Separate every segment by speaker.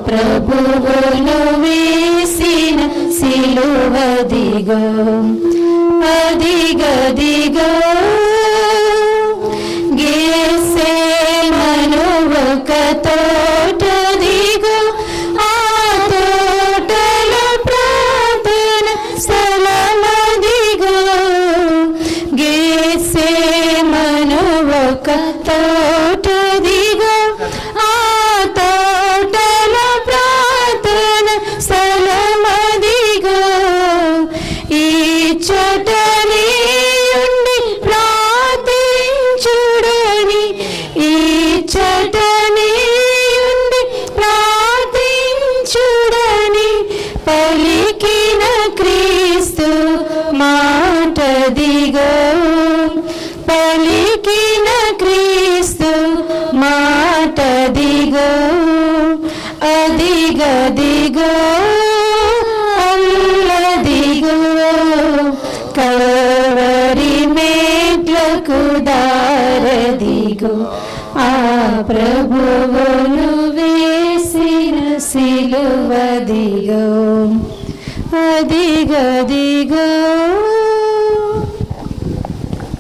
Speaker 1: ప్రభువును వేసిన సిలువదిగో అదిగదిగో గెత్సేమను ఒక తోటదిగో ఆ తోటలో ప్రార్థన స్థలమదిగో గెత్సేమను ఒక తోటదిగో ఆ తోటలో ప్రార్థన స్థలమదిగో ఈ చోటని ఉండి ప్రార్థించుడని ఈ చోటని ఉండి ప్రార్థించుడని పలికిన క్రీస్తు మాటదిగో పలికిన క్రీస్తు మాటదిగో అదిగదిగో అల్లదిగో కల్వరి మేట్లకు దారదిగో ఆ ప్రభువును వేసిన సిలువదిగో అదిగదిగో.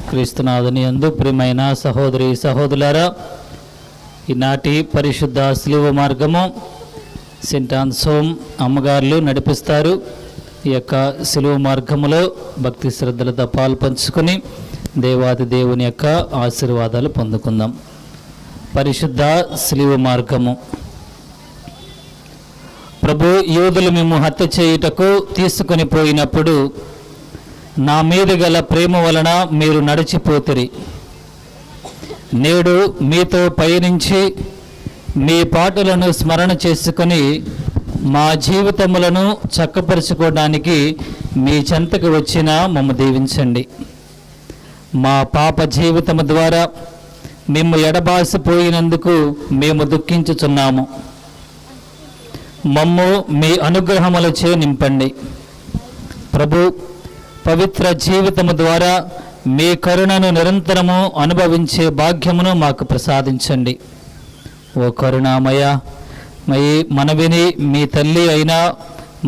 Speaker 2: క్రీస్తునాథుని యందు ప్రియమైన సహోదరి సహోదరులారా, ఈనాటి పరిశుద్ధ శిలువ మార్గము సెయింట్ ఆన్సోమ్ అమ్మగారులు నడిపిస్తారు. ఈ యొక్క శిలువ మార్గములో భక్తి శ్రద్ధలతో పాలు పంచుకొని దేవాది దేవుని యొక్క ఆశీర్వాదాలు పొందుకుందాం. పరిశుద్ధ శిలువ మార్గము. ప్రభు, యోధులు మేము హత్య చేయుటకు తీసుకొని పోయినప్పుడు నా మీద గల ప్రేమ వలన మీరు నడిచిపోతిరి. నేడు మీతో పయనించి మీ పాటలను స్మరణ చేసుకొని మా జీవితములను చక్కపరుచుకోవడానికి మీ చెంతకు వచ్చిన మమ్మ దీవించండి. మా పాప జీవితము ద్వారా మేము ఎడబాసిపోయినందుకు మేము దుఃఖించుచున్నాము. మమ్ము మీ అనుగ్రహములచే నింపండి. ప్రభు, పవిత్ర జీవితము ద్వారా మీ కరుణను నిరంతరము అనుభవించే భాగ్యమును మాకు ప్రసాదించండి. ఓ కరుణామయ, మనవిని మీ తల్లి అయిన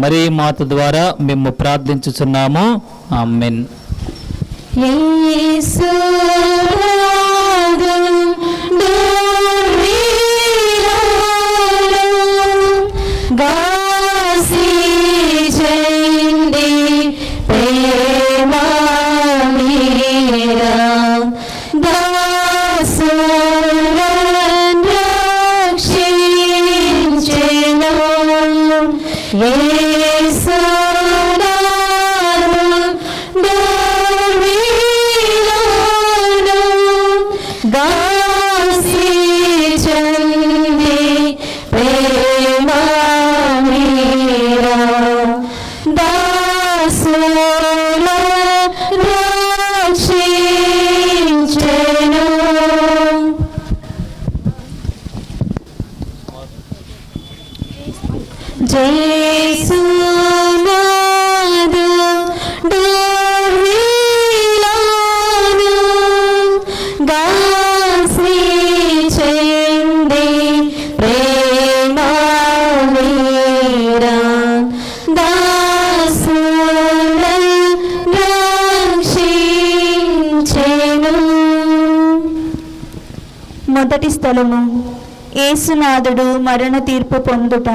Speaker 2: మరీ మాత ద్వారా మేము ప్రార్థించుచున్నాము. ఆమేన్.
Speaker 3: మొదటి స్థలము, యేసునాథుడు మరణ తీర్పు పొందుట.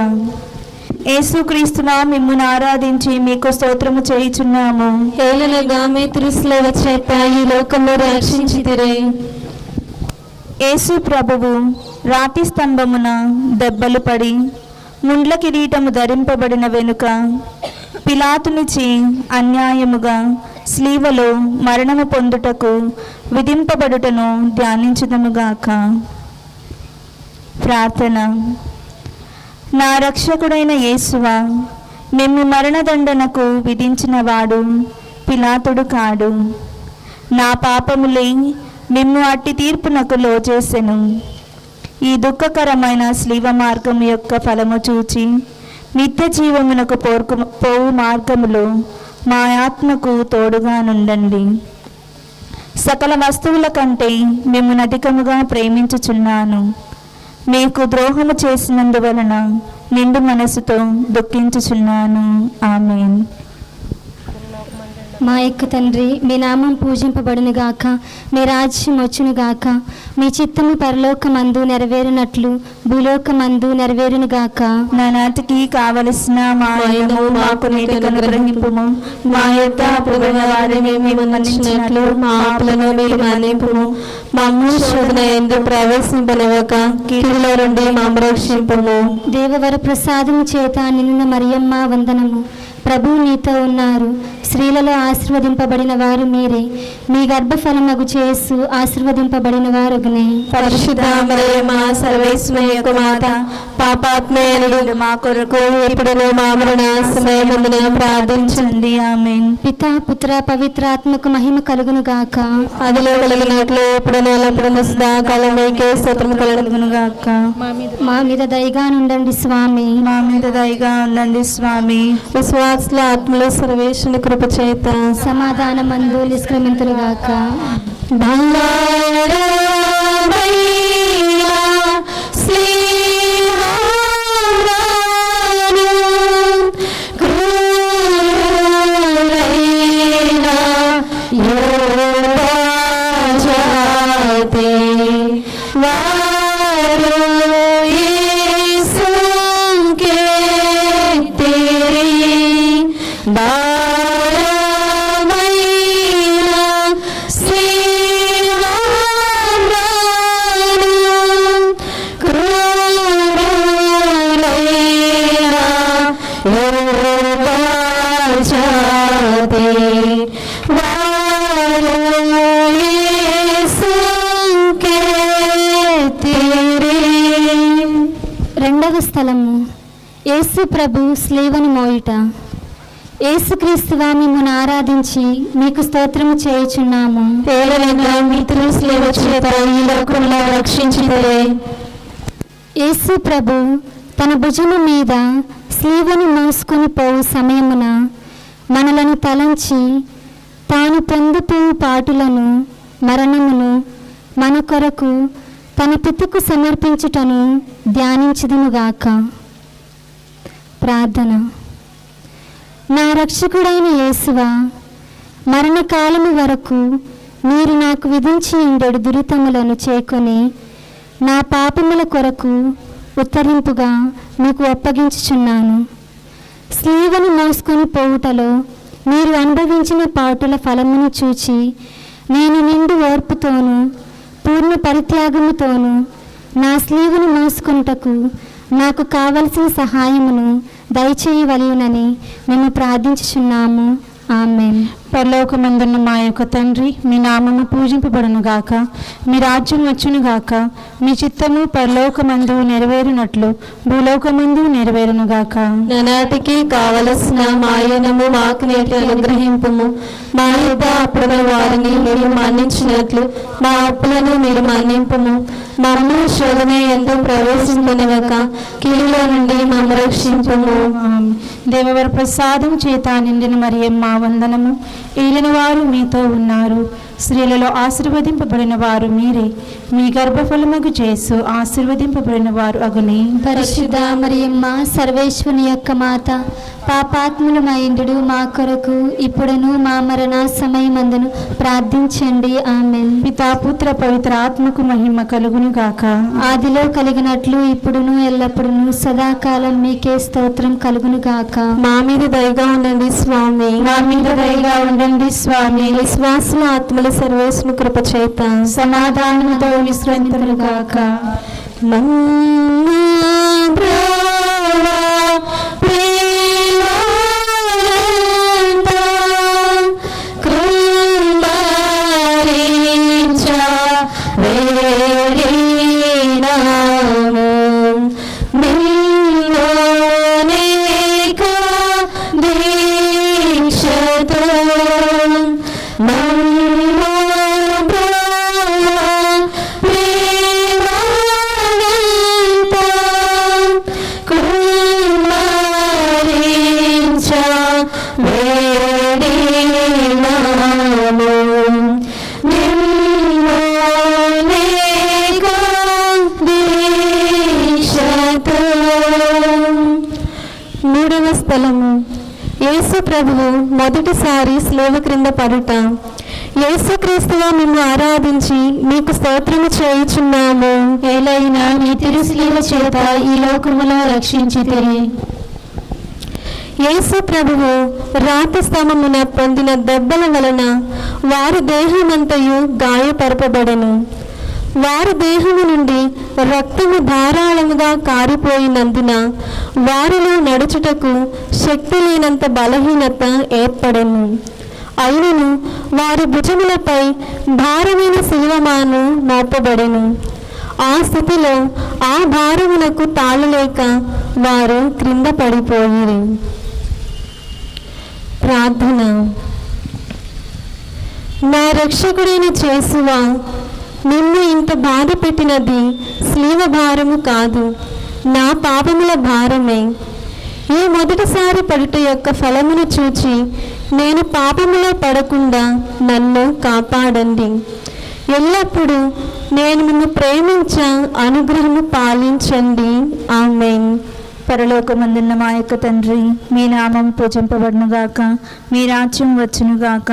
Speaker 3: యేసుక్రీస్తునా మిమ్మును ఆరాధించి మీకు స్తోత్రము చేయుచున్నాము.
Speaker 1: ఏలనగా మీ తిరుస్లవ చేత ఈ లోకము రక్షించితిరే.
Speaker 3: యేసు ప్రభువు రాతి స్తంభమున దెబ్బలు పడి ముండ్ల కిరీటము ధరింపబడిన వెనుక పిలాతునిచి అన్యాయముగా స్లీవలో మరణము పొందుటకు విధింపబడుటను ధ్యానించుదముగాక. ప్రార్థన. నా రక్షకుడైన యేసువా, మిమ్ము మరణదండనకు విధించిన వాడు పిలాతుడు కాడు. నా పాపములే మిమ్ము అట్టి తీర్పునకు లోచేసెను. ఈ దుఃఖకరమైన స్లీవ మార్గము యొక్క ఫలము చూచి నిత్య జీవమునకు పోవు మార్గములో మా ఆత్మకు తోడుగా నుండండి. సకల వస్తువుల కంటే మిమ్మును అధికముగా ప్రేమించుచున్నాను. మీకు ద్రోహము చేసినందువలన నిండు మనసుతో దుఃఖించుచున్నాను. ఆమేన్.
Speaker 1: మా యొక్క తండ్రి, మీ నామం పూజింపబడును గాక, మీ రాజ్యం వచ్చును గాక, మీ చిత్తము పరలోకమందు నెరవేరునట్లు భూలోకమందు నెరవేరును గాక.
Speaker 3: నానాటికి కావలసిన మా ఆయనను మాకు నేటికి అనుగ్రహింపుము. మా యొక్క అప్పుడున్న వారిని మేము మన్నించినట్లు మా అప్పులను మీరు మన్నింపుము. మమ్ము శోధన యందు ప్రవేశింపనివ్వక కీడులో నుండి మమ్ము రక్షింపుము.
Speaker 1: దేవవర ప్రసాదము చేత నిన్న మరియమ్మ వందనము. ప్రభువు నీతో ఉన్నారు, స్త్రీలలో ఆశీర్వదింపబడిన వారు మీరే, మీ గర్భఫలమగు యేసు ఆశీర్వదింపబడిన వారుగనే.
Speaker 3: పరిశుద్ధ మరియమ్మ సర్వేశ్వరి యొక్క మాత, పాపాత్మయులు మా కొరకు ఇప్పుడును మా మరణ సమయమందున ప్రార్థించండి. ఆమేన్.
Speaker 1: పితా పుత్ర పవిత్రాత్మకు మహిమ కలుగును గాక.
Speaker 3: అదిలో కలిగినట్లు ఎప్పుడును ఎల్లప్పుడూ సదాకాలం మీకే స్తోత్రం కలుగును గాక.
Speaker 1: మా మీద దయగా నుండండి స్వామి.
Speaker 3: మా మీద దయగా ఉండండి స్వామి. విశ్వాసుల ఆత్మలో సర్వేశ్వరుని కృప చేత
Speaker 1: సమాధానమందు నిష్క్రమింతును గాక. రెండవ స్థలము, యేసు ప్రభు స్లేవను మోయుట. యేసుక్రీస్తువా మిమ్మును ఆరాధించి మీకు స్తోత్రము చేయుచున్నాము.
Speaker 3: మిత్రులు స్లేవ చేత ఈ లోకంలో రక్షించితే.
Speaker 1: యేసు ప్రభు తన భుజము మీద స్లీవను మోసుకొని పోవు సమయమున మనలను తలంచి తాను పొందుతూ పాటులను మరణమును మన కొరకు తన పితకు సమర్పించుటను ధ్యానించుదునుగాక. ప్రార్థన. నా రక్షకుడైన యేసువా, మరణకాలము వరకు మీరు నాకు విధించి ఉండెడు దురితములను చేకొని నా పాపముల కొరకు ఉత్తరింపుగా మీకు అప్పగించుచున్నాను. స్లీవను మోసుకొని పోవుటలో మీరు అనుభవించిన పాటుల ఫలమును చూచి నేను నిండు ఓర్పుతోనూ పూర్ణ పరిత్యాగముతోనూ నా స్లీవను మోసుకొనుటకు నాకు కావలసిన సహాయమును దయచేయవలయునని మేము ప్రార్థించుచున్నాము. ఆమేన్.
Speaker 3: పరలోకమందున్న మా యొక్క తండ్రి, మీ నామము పూజింపబడును గాక, మీ రాజ్యం వచ్చును గాక, మీ చిత్తము పరలోకమందు నెరవేరునట్లు భూలోకమందు నెరవేరును గాక. నానాటికి కావలసిన మాయనము మాకు నేటి అనుగ్రహింపుము. మా యొక్క అప్పుడున్న వారిని మీరు మన్నించినట్లు మా అప్పులను మీరు మన్నింపుము. మమ్ము శోధన యందు ప్రవేశింపనివ్వక కీడులో నుండి మమ్ము రక్షింపుము. దేవవర ప్రసాదం చేత నిండిన మరియమ్మ వందనము. ఏలిన వారు మీతో ఉన్నారు, స్త్రీలలో ఆశీర్వదింపబడిన వారు మీరే, మీ గర్భఫలమగు యేసు ఆశీర్వదింపబడిన వారు అగునే.
Speaker 1: పరిశుద్ధ మరియమ్మ సర్వేశ్వరుని యొక్క మాత, పాపాత్ములమైండు మా కొరకు ఇప్పుడును మా మరణ సమయమందును ప్రార్థించండి. ఆమేన్.
Speaker 3: పితా పుత్ర పవిత్ర ఆత్మకు మహిమ కలుగును గాక.
Speaker 1: ఆదిలో కలిగినట్లు ఇప్పుడును ఎల్లప్పుడును సదాకాలం మీకే స్తోత్రం కలుగును గాక.
Speaker 3: మా మీద దయగా ఉండండి స్వామి. మా మీద దయగా ఉండండి స్వామి. విశ్వాసుల ఆత్మల సర్వేశ్వరుని కృప చేత సమాధానంతో విశ్రాంతులు గాక.
Speaker 1: స్థలము. యేసు ప్రభువు మొదటిసారి స్లేవ క్రింద పడుట. యేసుక్రీస్తుగా మేము ఆరాధించి మీకు స్తోత్రము చేయుచున్నాము.
Speaker 3: ఏలైనా మీ తిరుస్లీవ చేత ఈ లోకములో రక్షించితిరి.
Speaker 1: యేసు ప్రభువు రాతి స్తంభమున పొందిన దెబ్బల వలన వారి దేహమంతయు గాయపరపబడెను. వారి దేహము నుండి రక్తము ధారాళముగా కారిపోయినందున వారిలో నడుచుటకు శక్తి లేనంత బలహీనత ఏర్పడెను. అయినను వారి భుజములపై భారమైన శిలువమాను మోపబడెను. ఆ స్థితిలో ఆ భారమునకు తాళలేక వారు క్రింద పడిపోయిరి. ప్రార్థన. నా రక్షకుడైన యేసువా, నిన్ను ఇంత బాధ పెట్టినది స్లీవ భారము కాదు, నా పాపముల భారమే. ఈ మొదటిసారి పడుట యొక్క ఫలమును చూచి నేను పాపములో పడకుండా నన్ను కాపాడండి. ఎల్లప్పుడూ నేను నిన్ను ప్రేమించ అనుగ్రహము పాలించండి. ఆమేన్.
Speaker 3: పరలోకమందున్న మా యొక్క తండ్రి, మీ నామం పూజింపబడునుగాక, మీ రాజ్యం వచ్చునుగాక,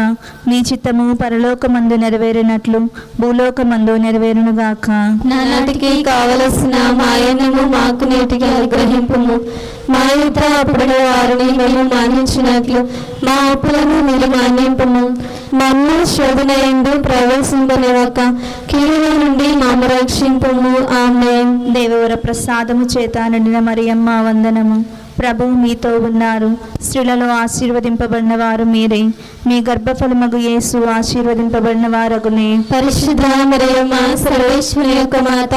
Speaker 3: మీ చిత్తము పరలోకమందు నెరవేరినట్లు భూలోకమందు నెరవేరునుగాక.
Speaker 1: నానాటికి కావలసిన మాయనము మాకు నేటికి అనుగ్రహింపుము. మా యుద్ధ అప్పుడు వారిని మేము మానించినట్లు మా అప్పులను మీరు మాన్యింపుము. మమ్ము శోధన ఎందు ప్రవేశింపనివ్వక కీడుల నుండి మమ్ము రక్షింపుము. ఆమేన్.
Speaker 3: దేవవర ప్రసాదము చేత నిండిన మరియమ్మ వందనము. ప్రభువు మీతో ఉన్నారు. స్త్రీలలో ఆశీర్వదింపబడిన వారు మీరే. మీ గర్భఫలమగు యేసు ఆశీర్వదింపబడిన వారగునే.
Speaker 1: పరిశుద్ధ మరియమ్మ సర్వేశ్వరి యొక్క మాత,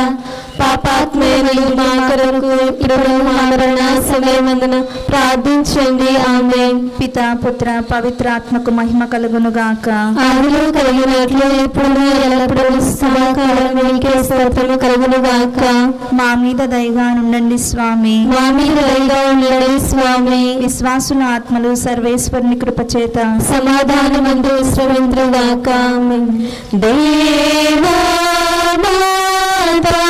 Speaker 1: పాపాత్మైన మా కొరకు ఇప్పుడు మా మరణ సమయమందున ప్రార్థించండి. ఆమేన్.
Speaker 3: పితా పుత్ర పవిత్రాత్మకు మహిమ కలుగునుగాక.
Speaker 1: ఆదిలో కలిగినట్లు ఇప్పుడు ఎల్లప్పుడూ సదాకాలం మీకే స్తోత్రము కలుగునుగాక.
Speaker 3: మా మీద దయగా నుండండి స్వామి.
Speaker 1: మా మీద దయగా ఉండండి స్వామి.
Speaker 3: విశ్వాసుల ఆత్మలు సర్వేశ్వరుని కృపచేత
Speaker 1: సమాధానమందు విశ్రమించుగాక. ఆమేన్. దేవా మాతా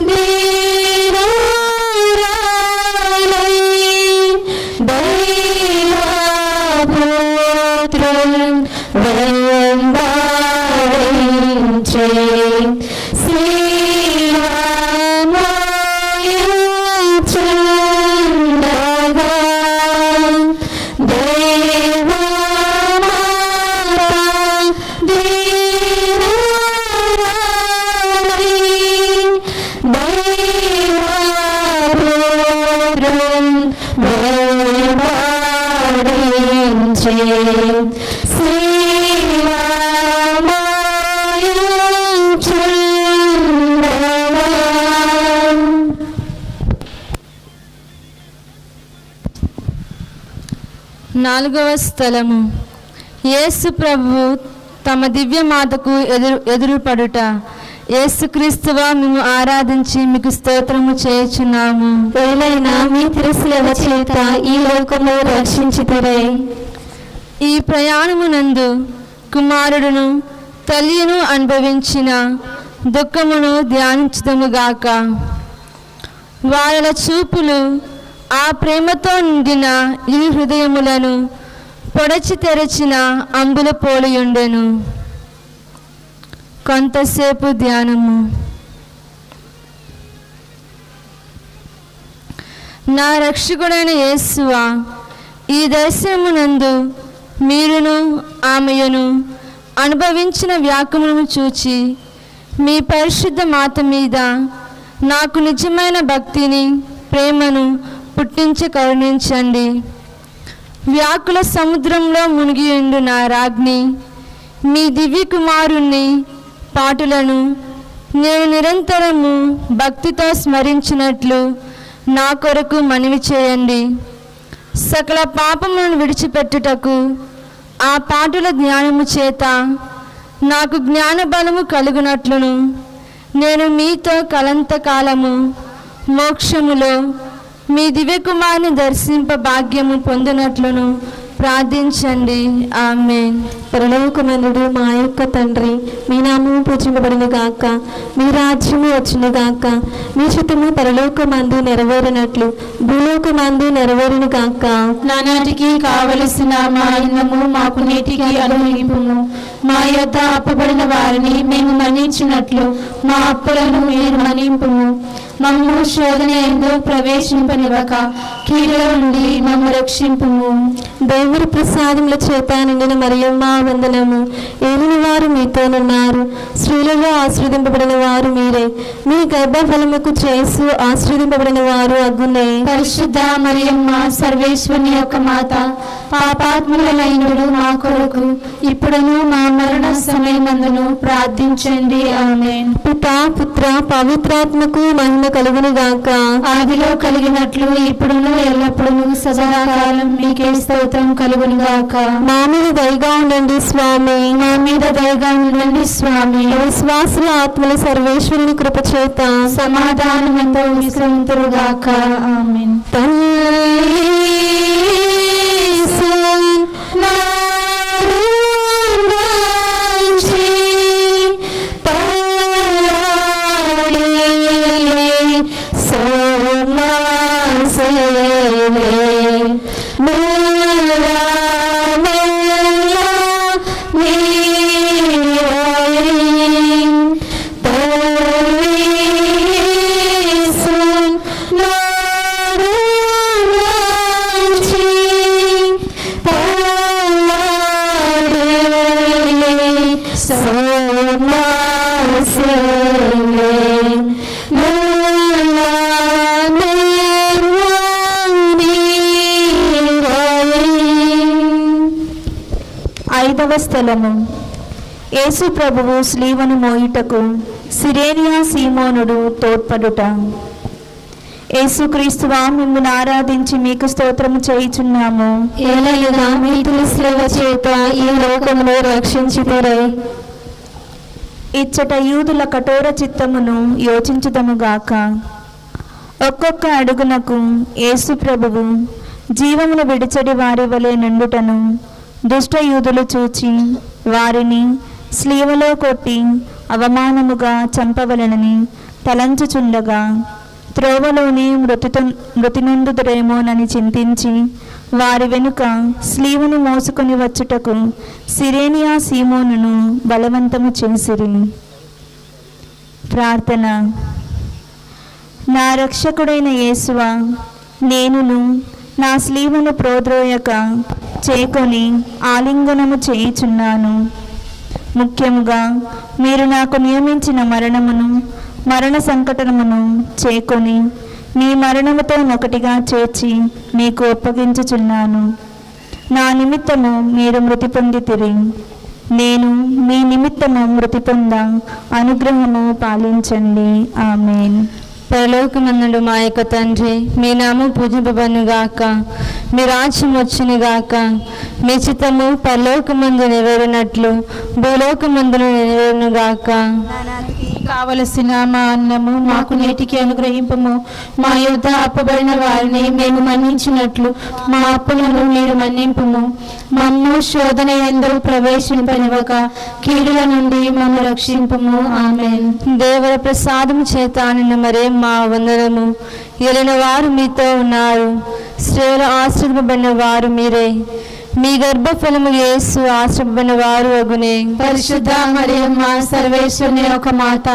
Speaker 1: దీనురాలై దైవపుత్రున్ వెంబడించే శివమాయుచుండగా దేవా మాతా దీనురాలై దైవపుత్రున్ వెంబడించే
Speaker 4: నాలుగవ స్థలము. యేసు ప్రభువు తమ దివ్యమాతకు ఎదురుపడుట. యేసుక్రీస్తువా, మేము ఆరాధించి మీకు స్తోత్రము చేయుచున్నాము.
Speaker 1: ఏలైనా మీ తిరుస్లేవ చేత ఈ లోకము రక్షించితిరే.
Speaker 4: ఈ ప్రయాణమునందు కుమారుడును తల్లిను అనుభవించిన దుఃఖమును ధ్యానించుదముగాక. వారల చూపులు ఆ ప్రేమతో నిండిన ఈ హృదయములను పొడచి తెరచిన అంబుల పోలియుండెను. కొంతసేపు ధ్యానము. నా రక్షకుడైన యేసువా, ఈ దర్శనమునందు మీరును ఆమెయును అనుభవించిన వ్యాకులమును చూచి మీ పరిశుద్ధ మాత మీద నాకు నిజమైన భక్తిని ప్రేమను పుట్టించి కరుణించండి. వ్యాకుల సముద్రంలో మునిగియుండు నా రాజ్ఞి, మీ దివ్య కుమారుణ్ణి పాటులను నేను నిరంతరము భక్తితో స్మరించినట్లు నా కొరకు మనవి చేయండి. సకల పాపములను విడిచిపెట్టుటకు ఆ పాటుల జ్ఞానము చేత నాకు జ్ఞాన బలము కలుగునట్లును నేను మీతో కలంతకాలము మోక్షములో మీ దివ్యకుమారుని దర్శింప భాగ్యము పొందినట్లును ప్రార్థించండి. ఆమేన్.
Speaker 1: పరలోకమందుడు మా యొక్క తండ్రి, మీ నామము పూజింపబడును గాక, మీ రాజ్యము వచ్చును గాక, మీ చిత్తము పరలోకమందు నెరవేరినట్లు భూలోకమందు నెరవేరును గాక.
Speaker 3: నానాటికి కావలసిన మా అన్నము మాకు నేటికి అనుగ్రహింపుము. మా యొద్ద అప్పబడిన వారిని మేము మన్నించినట్లు మా అప్పులను మీరు మన్నింపుము. మమ్ము శోధన ఎందు ప్రవేశింపనివ్వక కీడుల నుండి మమ్ము రక్షింపుము.
Speaker 1: దేవుని ప్రసాదముల చేత నిండిన మరియమ్మ వందనము. ఏలిన వారు మీతోనున్నారు, స్త్రీలలో ఆశీర్వదింపబడిన వారు మీరే, మీ గర్భఫలముకు చేసు ఆశీర్వదింపబడిన వారు అగునే.
Speaker 3: పరిశుద్ధ మరియమ్మ సర్వేశ్వరుని యొక్క మాత, పాపాత్ములైనడు మా కొరకు ఇప్పుడును మా మరణ సమయమందును ప్రార్థించండి. ఆమేన్.
Speaker 1: పితా పుత్ర పవిత్రాత్మకు మహిమ కలుగును గాక.
Speaker 3: ఆదిలో కలిగినట్లు ఇప్పుడును ఎల్లప్పుడూ సదాకాలం మీకే స్తోత్రం కలుగును గాక.
Speaker 1: మా మీద దయగా ఉండండి స్వామి,
Speaker 3: మా మీద దయగా ఉండండి స్వామి.
Speaker 1: విశ్వాసుల ఆత్మల సర్వేశ్వరుని కృప చేత
Speaker 3: సమాధానమంతో విశ్రమింతురుగాక. ఆమేన్. ఐదవ స్థలము. యేసు ప్రభువు స్లీవను మోయుటకు సిరేనియా సీమోనుడు తోడ్పడుట. యేసుక్రీస్తువా, మిమ్మును ఆరాధించి మీకు స్తోత్రము చేయుచున్నాము.
Speaker 1: ఏలయగా మీ తులసిల చేత ఈ లోకమును రక్షించుతారై.
Speaker 3: ఇచ్చట యూదుల కఠోర చిత్తమును యోచించుదముగాక. ఒక్కొక్క అడుగునకు యేసు ప్రభువు జీవమును విడిచడి వారి వలె నుండుటను దుష్ట యూదులు చూచి వారిని స్లీవలో కొట్టి అవమానముగా చంపవలెనని తలంచుచుండగా త్రోవలోని మృతినొందుదురేమోనని చింతించి వారి వెనుక స్లీవను మోసుకొని వచ్చుటకు సిరేనియా సీమోనును బలవంతము చేసిరి. ప్రార్థన. నా రక్షకుడైన యేసువా, నేనును నా స్లీవను ప్రోద్రోయక చేకొని ఆలింగనము చేయుచున్నాను. ముఖ్యముగా మీరు నాకు నియమించిన మరణ సంకటమును చేకొని మీ మరణముతో ఒకటిగా చేర్చి మీకు ఒప్పగించుచున్నాను. నా నిమిత్తము మీరు మృతి పొందితిరి, నేను మీ నిమిత్తము మృతి పొంద అనుగ్రహము పాలించండి. ఆమేన్.
Speaker 4: పరలోకమందుడు మా యొక్క తండ్రి, మీ నామం పూజింపబడును గాక, మీ రాజ్యం వచ్చును గాక, మీ చిత్తము పరలోకమందు నెరవేరినట్లు భూలోకమందును నెరవేరును గాక.
Speaker 3: కావలసిన మా అన్నము మాకు నేటికి అనుగ్రహింపము. మా యొద్ద అప్పబడిన వారిని మేము మన్నించినట్లు మా అప్పులను మీరు మన్నింపుము. మమ్ము శోధన యందు ప్రవేశింపనివ్వక కీడుల నుండి మమ్ము రక్షింపుము. ఆమేన్.
Speaker 4: దేవర ప్రసాదం చేత నిన్న మరే మా వందనము. ఎలిన వారు మీతో ఉన్నారు, స్త్రీలు ఆశ్రయింపబడిన వారు మీరే, మీ గర్భఫలము యేసు ఆశ్రయింపబడిన వారు అగునే.
Speaker 3: పరిశుద్ధ మరియమ్మ సర్వేశ్వరుని యొక్క మాత,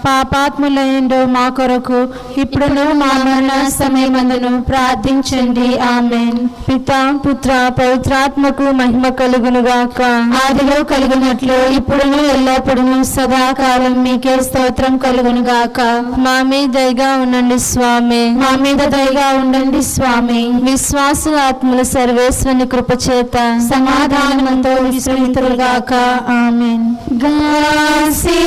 Speaker 3: పాపాత్ములైన మా కొరకు ఇప్పుడును మా మరణ సమయమందును ప్రార్థించండి. ఆమేన్.
Speaker 4: పితా పుత్ర పవిత్రాత్మకు మహిమ కలుగును గాక.
Speaker 3: ఆదిలో కలిగినట్లు ఇప్పుడును ఎల్లప్పుడూ సదాకాలం మీకే స్తోత్రం కలుగును గాక.
Speaker 4: మా మీద దయగా ఉండండి స్వామి,
Speaker 3: మా మీద దయగా ఉండండి స్వామి.
Speaker 4: విశ్వాసుల ఆత్మల సర్వేశ్వరుని కృప చేత
Speaker 3: సమాధానమంతో విశ్రమింతురుగాక. ఆమేన్. శ్రీ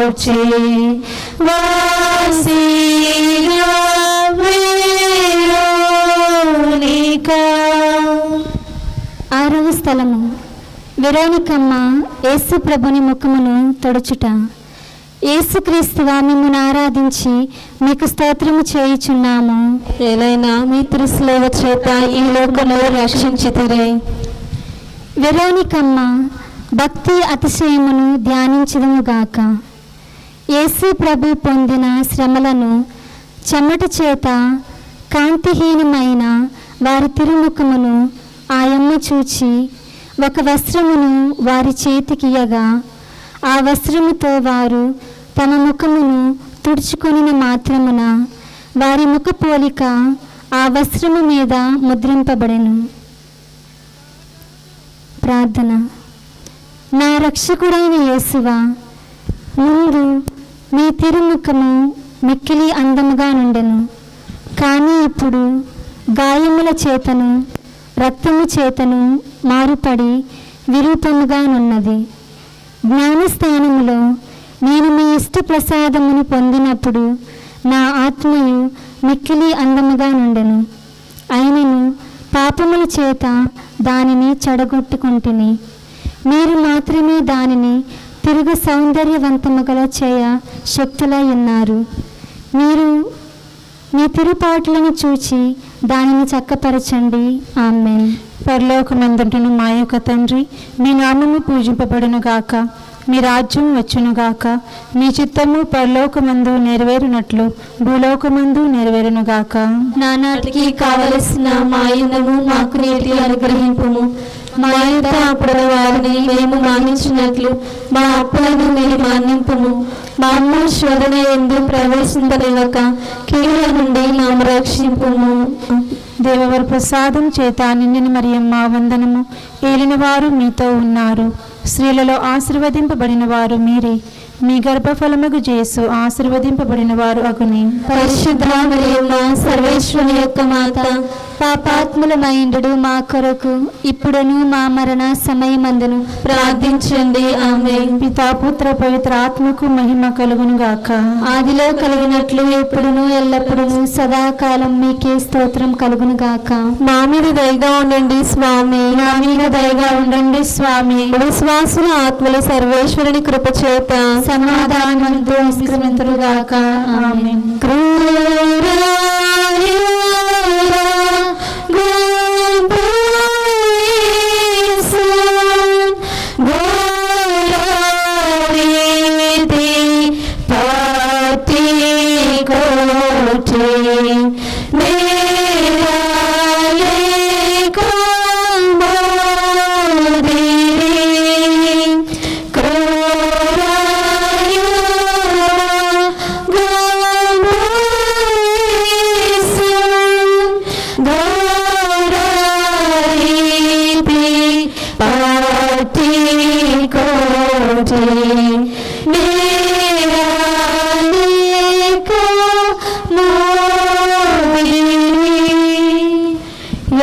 Speaker 3: ఓర్చే వాసిగా వెరోనికా.
Speaker 1: ఆరవ స్థలము వెరోనికమ్మ యేసు ప్రభుని ముఖమును తొడుచుట. యేసుక్రీస్తువా మిమ్మును ఆరాధించి మీకు స్తోత్రము చేయుచున్నాము.
Speaker 4: ఏలైనా మీ త్రిశిలువ చేత ఈ లోకమును రక్షించితిరే.
Speaker 1: వెరోనికమ్మ భక్తి అతిశయమును ధ్యానించదుముగాక. యేసు ప్రభు పొందిన శ్రమలను చెమట చేత కాంతిహీనమైన వారి తిరుముఖమును ఆయమ్మ చూచి ఒక వస్త్రమును వారి చేతికియగా ఆ వస్త్రముతో వారు తమ ముఖమును తుడుచుకొనిన మాత్రమున వారి ముఖ పోలిక ఆ వస్త్రము మీద ముద్రింపబడెను. ప్రార్థన. నా రక్షకుడైన యేసువా, ముందు మీ తిరుముఖము మిక్కిలి అందముగా నుండెను, కానీ ఇప్పుడు గాయముల చేతను రక్తము చేతను మారుపడి విరూపముగానున్నది. జ్ఞానస్థానములో నేను మీ ఇష్ట ప్రసాదమును పొందినప్పుడు నా ఆత్మయు మిక్కిలి అందముగా నుండెను. అయినను పాపముల చేత దానిని చెడగొట్టుకుంటుని మీరు మాత్రమే దానిని తిరుగు సౌందర్యవంతముగల చేయ శక్తులై ఉన్నారు. మీరు మీ తిరుపాట్లను చూచి దానిని చక్కపరచండి. ఆమేన్.
Speaker 3: పరలోకమందుంటున్న మా యొక్క తండ్రి, మీ నామము పూజింపబడును గాక, మీ రాజ్యం వచ్చును గాక, మీ చిత్తము పరలోకమందు నెరవేరునట్లు భూలోకమందు నెరవేరును గాక.
Speaker 4: నానాటికి కావలసిన మా అన్నము మాకు నేటి అనుగ్రహింపుము. మా యొక్క అప్పుడు వారిని మేము మానించినట్లు మా అప్పులను మీరు మన్నింపుము. మా అమ్మ శోధన యందు ప్రవేశింపనివ్వక కీడుల నుండి మేము రక్షింపుము.
Speaker 3: దేవవర ప్రసాదం చేత నిండిన మరియమ్మ వందనము. ఏలిన వారు మీతో ఉన్నారు, స్త్రీలలో ఆశీర్వదింపబడిన వారు మీరే. మీ గర్భఫలముగు యేసు ఆశీర్వదింపబడిన వారు అగుని.
Speaker 4: పరిశుద్ధ మరియమ్మ సర్వేశ్వరుని యొక్క మాత,
Speaker 1: పాపాత్ములమైండు మా కొరకు ఇప్పుడును మా మరణ సమయమందును
Speaker 4: ప్రార్థించండి. ఆమేన్.
Speaker 3: పితా పుత్ర పవిత్ర ఆత్మకు మహిమ కలుగును గాక.
Speaker 1: ఆదిలో కలిగినట్లు ఇప్పుడును ఎల్లప్పుడును సదాకాలం మీకే స్తోత్రం కలుగును గాక.
Speaker 4: మా మీద దయగా ఉండండి స్వామి.
Speaker 3: నా మీద దయగా ఉండండి స్వామి.
Speaker 4: విశ్వాసుల ఆత్మల సర్వేశ్వరుని కృప చేత
Speaker 1: సమాధానముతో నిష్క్రమింతురుగాక. ఆమేన్.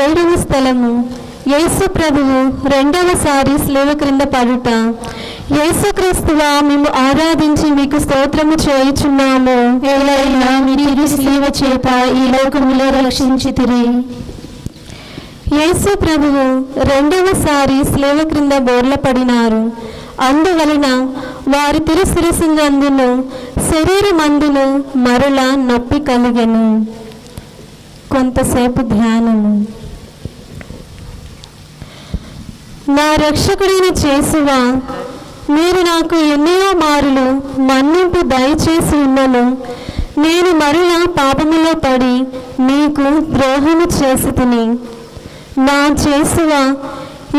Speaker 4: ఏడవ స్థలము యేసు ప్రభువు రెండవసారి శిలువ క్రింద పడుట. యేసుక్రీస్తువా మేము ఆరాధించి మీకు స్తోత్రము చేయుచున్నాము.
Speaker 1: ఏలైనా మీ తిరు శిలువ చేత ఈ లోకములో రక్షించితిరి.
Speaker 4: యేసు ప్రభువు రెండవసారి శిలువ క్రింద బోర్ల పడినారు. అందువలన వారి తిరుశిరస్సునందును శరీరమందును మరల నొప్పి కలిగెను. కొంతసేపు ధ్యానము. నా రక్షకుడైన యేసువా, మీరు నాకు ఎన్నో మారులు మన్నింపు దయచేసి ఉన్నను. నేను మరలా పాపములో పడి మీకు ద్రోహము చేసి తిని. నా యేసువా,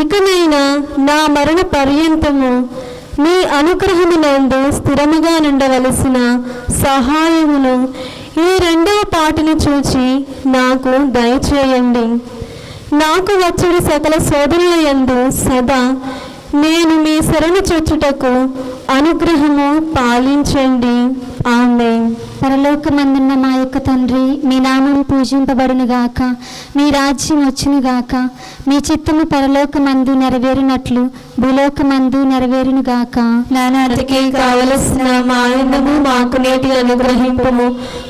Speaker 4: ఇకనైనా నా మరణ పర్యంతము మీ అనుగ్రహమునందు స్థిరముగా నుండవలసిన సహాయమును ఈ రెండవ పాటను చూచి నాకు దయచేయండి. నాకు వచ్చుడి సకల శోధనల యందు సదా నేను మీ శరణు చొచ్చుటకు అనుగ్రహము పాలించండి. ఆమేన్.
Speaker 1: పరలోకమందున్న మా యొక్క తండ్రి, మీ నామం పూజింపబడునుగాక, మీ రాజ్యం వచ్చునుగాక, మీ చిత్తము పరలోకమందు నెరవేరునట్లు భూలోకమందు నెరవేరునుగాక.
Speaker 4: నానాటికి కావలసిన మా అన్నము మాకు నేటి అనుగ్రహింపము,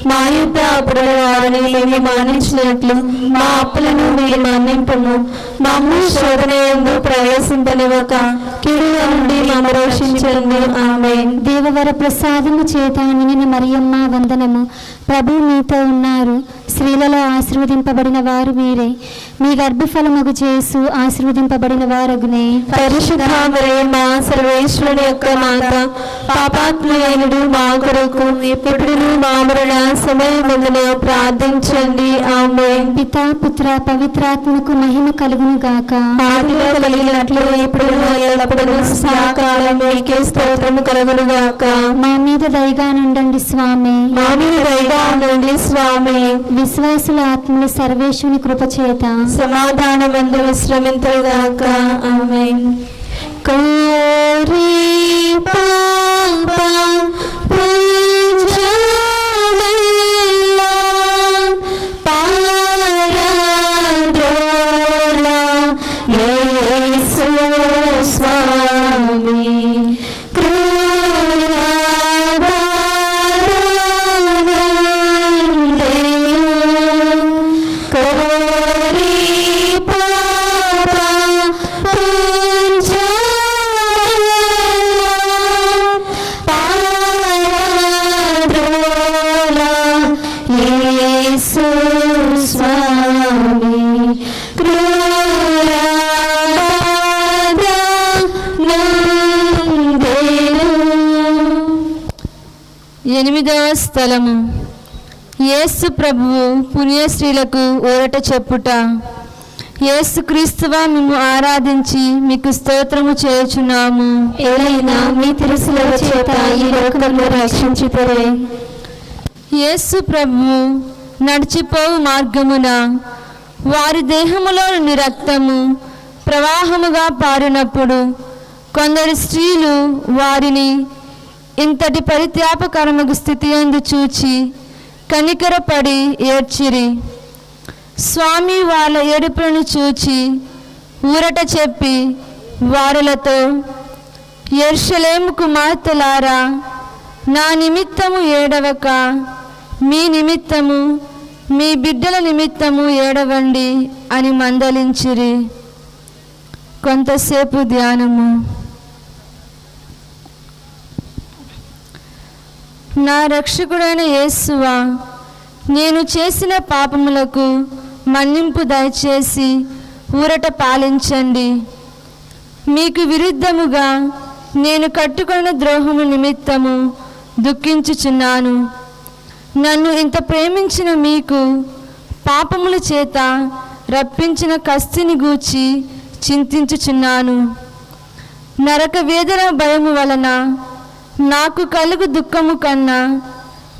Speaker 4: మా యొక్క అప్పుడున్న వారిని మేము మానించినట్లు మా అప్పులను మీరు మన్నింపము, మమ్ము శోధన యందు ప్రవేశింపనివ్వక కీడుల నుండి మమ్ము రక్షించండి. ఆమేన్.
Speaker 1: దేవవర ప్రసాదము చేత నిండిన మరియమ్మ వందనము. ప్రభు మీతో ఉన్నారు, స్త్రీలలో ఆశీర్వదింపబడిన వారు మీరే, మీ గర్భఫలమగు యేసు ఆశీర్వదింపబడిన వారగునే.
Speaker 4: పరిశుద్ధ మరియమ్మ సర్వేశ్వరుని యొక్క మాత, పాపాత్ములైనడు మా కొరకు ఇప్పుడును మా మరణ సమయమందున ప్రార్థించండి. ఆమేన్.
Speaker 1: పితా పుత్ర పవిత్రాత్మకు మహిమ కలుగును గాక.
Speaker 4: ఆదిలో కలిగినట్లు ఇప్పుడు ఎల్లప్పుడూ సదాకాలం మీకే స్తోత్రము కలుగును గాక.
Speaker 1: మా మీద దయగా నుండండి స్వామి.
Speaker 4: మా మీద దయగా ఉండండి స్వామి.
Speaker 1: విశ్వాసుల ఆత్మలు సర్వేశ్వరుని కృపచేత
Speaker 4: సమాధానమందు విశ్రమింతుగాక. ఆమేన్. కోరి పాప పూజామెల్ల పారద్రోల యేసు స్వామి. ఎనిమిదవ స్థలము. యేసు ప్రభువు పుణ్యశ్రీలకు ఊరట చెప్పుట. యేసు క్రీస్తువా మేము ఆరాధించి మీకు స్తోత్రము చేయుచున్నాము.
Speaker 1: ఏలైనా మీ తిరుసుల చేత ఈ లోకమును రక్షించుటరే.
Speaker 4: యేసు ప్రభువు నడిచిపోవు మార్గమున వారి దేహములో నుండి రక్తము ప్రవాహముగా పారినప్పుడు కొందరు స్త్రీలు వారిని ఇంతటి పరిత్యాపకరమగు స్థితి యందు చూచి కనికరపడి ఏడ్చిరి. స్వామి వాళ్ళ ఏడుపులను చూచి ఊరట చెప్పి వారులతో, యెరూషలేము కుమార్తెలారా, నా నిమిత్తము ఏడవక మీ నిమిత్తము మీ బిడ్డల నిమిత్తము ఏడవండి అని మందలించిరి. కొంతసేపు ధ్యానము. నా రక్షకుడైన యేసువా, నేను చేసిన పాపములకు మన్నింపు దయచేసి ఊరట పాలించండి. మీకు విరుద్ధముగా నేను కట్టుకున్న ద్రోహము నిమిత్తము దుఃఖించుచున్నాను. నన్ను ఇంత ప్రేమించిన మీకు పాపముల చేత రప్పించిన కస్తిని గూర్చి చింతించుచున్నాను. నరక వేదన భయము వలన నాకు కలుగు దుఃఖము కన్నా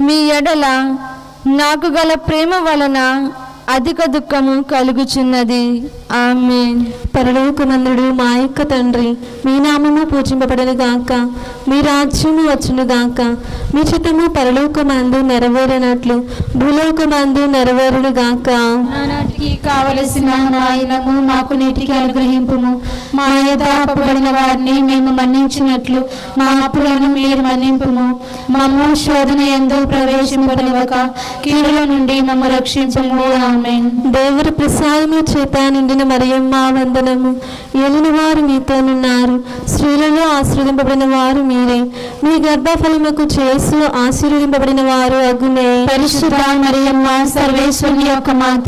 Speaker 4: మీ ఎడల నాకు గల ప్రేమ వలన అధిక దుఃఖము కలుగుచున్నది. ఆమేన్.
Speaker 5: పరలోకమందుడు మా యొక్క తండ్రి, మీ నామము పూజింపబడను గాక, మీ రాజ్యము వచ్చును గాక, మీ చిత్తము పరలోకమందు నెరవేరినట్లు భూలోకమందు నెరవేరును గాక.
Speaker 3: నానాటికి కావలసిన నాయనము మాకు నేటికి అనుగ్రహింపుము. మా యొద్ద అప్పుబడిన వారిని మేము మన్నించినట్లు మా అప్పులను మీరు మన్నింపుము. మమ్ము శోధన యందు ప్రవేశింపనివ్వక కీడుల నుండి మమ్ము రక్షించము. ఆమేన్.
Speaker 5: దేవర ప్రసాదము చేత నిండిన మరియమ్మ వందనము. ఏలిన వారు మీతోనున్నారు, స్త్రీలలో ఆశీర్వదింపబడిన వారు మీరే, మీ గర్భఫలముకు యేసు ఆశీర్వదింపబడిన వారు అగునే.
Speaker 3: పరిశుద్ధ మరియమ్మ సర్వేశ్వరుని యొక్క మాత,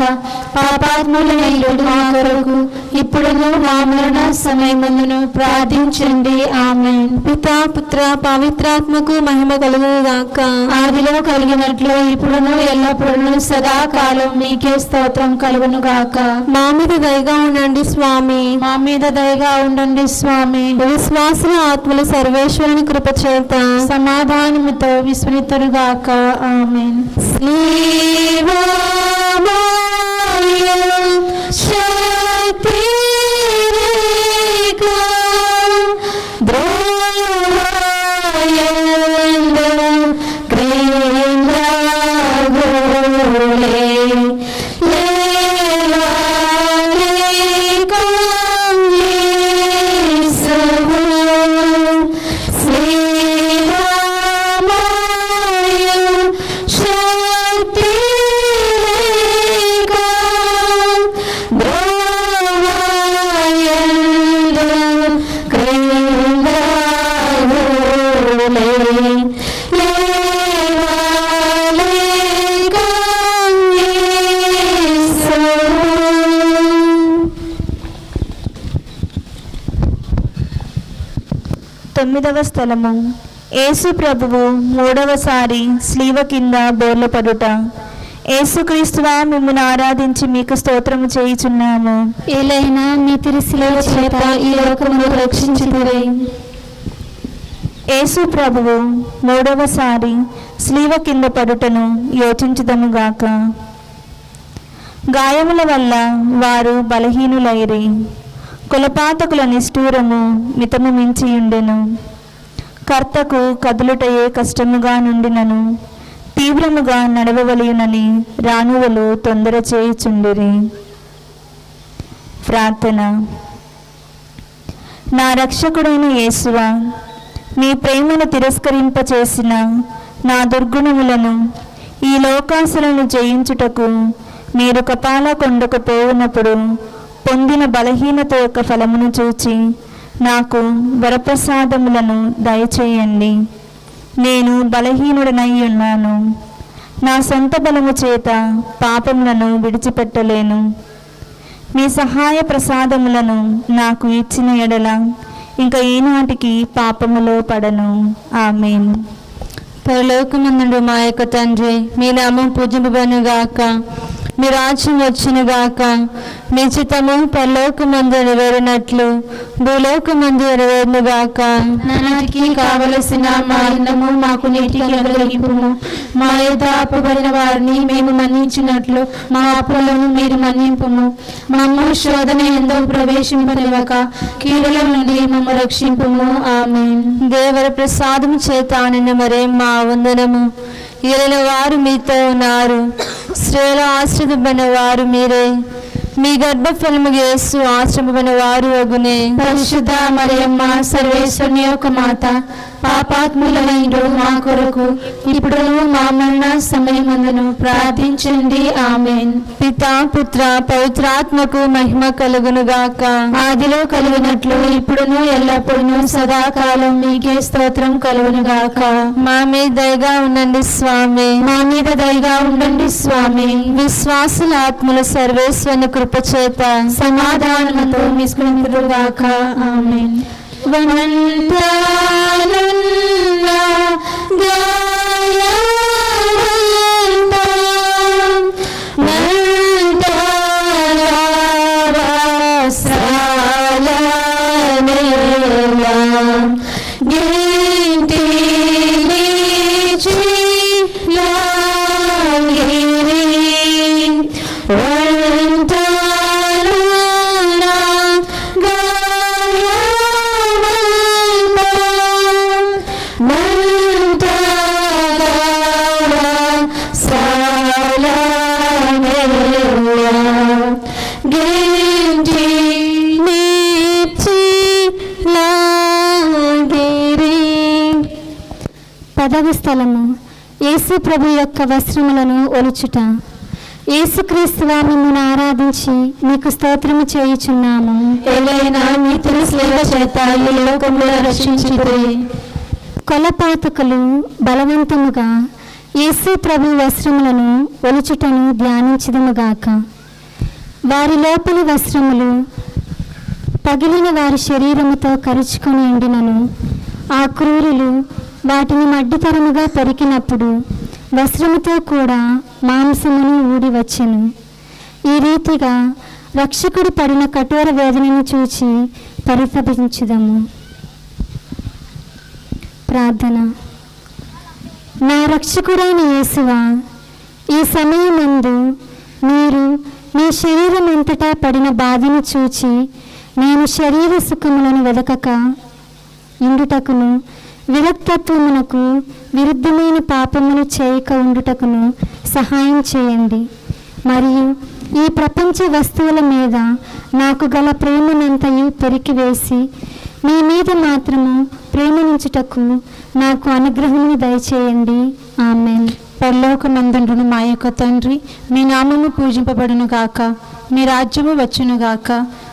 Speaker 3: పాపాత్ములైన మా కొరకు ఇప్పుడును మా మరణ సమయమందును ప్రార్థించండి. ఆమేన్.
Speaker 5: పితా పుత్ర పవిత్రాత్మకు మహిమ కలుగును గాక.
Speaker 3: ఆదిలో కలిగినట్లు ఇప్పుడును ఎల్లప్పుడూ సదాకాలం మీకే స్తోత్రం కలుగును గాక.
Speaker 5: మా మీద దయగా ఉండండి స్వామి.
Speaker 3: మా మీద దయగా ఉండండి స్వామి.
Speaker 5: విశ్వాసుల ఆత్మలు సర్వేశ్వరుని కృపచేత
Speaker 3: సమాధానముతో విస్మృతురుగాక. ఆమేన్.
Speaker 5: శక్తి లేవాలేక యేసు.
Speaker 3: తొమ్మిదవ స్థలము యేసు ప్రభువు మూడవసారి స్లీవ కింద బోర్లపడుట. యేసుక్రీస్తువా, మిమ్మల్ని ఆరాధించి మీకు స్తోత్రము చేయుచున్నాము.
Speaker 1: ఏలైనా మీ తిరుశిల చేత ఈ లోకమును రక్షించుదురే.
Speaker 3: యేసు ప్రభువు మూడవసారి స్లీవ కింద పడుటను యోచించుదముగాక. గాయముల వల్ల వారు బలహీనులైరి, కులపాతకుల నిష్ఠూరము మితము మించియుండెను. కర్తకు కదులుటయే కష్టముగా నుండినను తీవ్రముగా నడవవలయునని రాణువులు తొందర చేయుచుండిరి. ప్రార్థన. నా రక్షకుడైన యేసువా, మీ ప్రేమను తిరస్కరింపచేసిన నా దుర్గుణములను, ఈ లోకాసులను జయించుటకు మీరు కపాల కొండకు పోవునప్పుడు పొందిన బలహీనత యొక్క ఫలమును చూచి నాకు వరప్రసాదములను దయచేయండి. నేను బలహీనుడనై ఉన్నాను. నా సొంత బలము చేత పాపములను విడిచిపెట్టలేను. మీ సహాయ ప్రసాదములను నాకు ఇచ్చిన ఎడల ఇంకా ఈనాటికి పాపములో పడను. ఆమేన్.
Speaker 4: పరలోకమందుండు మా యొక్క తండ్రి, మీ నామం పూజింపబడునుగాక, మీ రాజ్యం వచ్చునుగాక, మీ చిత్తము పరలోకమందు నెరవేరినట్లు భూలోకమందు నెరవేరునుగాక.
Speaker 1: నానాటికి కావలసిన మా అన్నము మాకు నేటికి అనుగ్రహింపుము. మా యొద్ద అప్పుబడిన వారిని మేము మన్నించినట్లు మా అప్పులను మీరు మన్నింపుము. మమ్ము శోధన ఎందు ప్రవేశింపనివ్వక కీడుల నుండి మమ్ము రక్షింపుము. ఆమేన్.
Speaker 4: దేవర ప్రసాదము చేత నిన్న మరే మా వందనము. ఏలిన వారు మీతో ఉన్నారు, స్త్రీల ఆశ్రదింపబడిన వారు మీరే. మీ గర్భఫలము యేసు ఆశ్రమమైన వారు అగునే.
Speaker 1: పరిశుద్ధ మరియమ్మ, సర్వేశ్వరుని యొక్క మాత, పాపాత్ములైన మా కొరకు ఇప్పుడును మా మరణ సమయమందును ప్రార్థించండి. ఆమేన్.
Speaker 4: పితా పుత్ర పవిత్రాత్మకు మహిమ కలుగునుగాక.
Speaker 1: ఆదిలో కలిగినట్లు ఇప్పుడును ఎల్లప్పుడూ సదాకాలం మీకే స్తోత్రం కలుగునుగాక.
Speaker 4: మా మీద దయగా ఉండండి స్వామి.
Speaker 1: మా మీద దయగా ఉండండి స్వామి.
Speaker 4: విశ్వాసుల ఆత్మల సర్వేశ్వరుని కృపచేత
Speaker 1: సమాధానముతో మిస్కులుగాక. ఆమేన్. వనంతానున్న గాయమంతా నంతరావస్రాలనేలా గింటిలిచి లాంగిరి వనంతానున్న పదవ స్థలము యేసు ప్రభు యొక్క వస్త్రములను ఒలుచుట. యేసుక్రీస్తువా, మిమ్మును ఆరాధించి మీకు స్తోత్రము చేయుచున్నాము.
Speaker 5: ఏలైనా మీ తిరుశిల చేత ఈ లోకమును రక్షించుదురే.
Speaker 1: కొలపాతకులు బలవంతముగా యేసు ప్రభు వస్త్రములను ఒలుచుటను ధ్యానించుదుముగాక. వారి లోపలి వస్త్రములు పగిలిన వారి శరీరముతో కరుచుకొని ఉండినను ఆ క్రూరులు వాటిని మడ్డితరముగా పెరికినప్పుడు వస్త్రముతో కూడా మాంసమును ఊడి వచ్చెను. ఈ రీతిగా రక్షకుడు పడిన కఠోర వేదనను చూచి పరితపించుదము. ప్రార్థన. నా రక్షకుడైన యేసువా, ఈ సమయమందు మీరు మీ శరీరం అంతటా పడిన బాధను చూచి నేను శరీర సుఖములను వెదకక ఇండుటకును విరక్తత్వమునకు విరుద్ధమైన పాపమును చేయక ఉండుటకును సహాయం చేయండి. మరియు ఈ ప్రపంచ వస్తువుల మీద నాకు గల ప్రేమనంతయు పెరికివేసి మీ మీద మాత్రము ప్రేమనుంచుటకు నాకు అనుగ్రహమును దయచేయండి. ఆమేన్.
Speaker 3: పరలోకమందుండును మా యొక్క తండ్రి, మీ నామము పూజింపబడును గాక, మీ రాజ్యము వచ్చును గాక,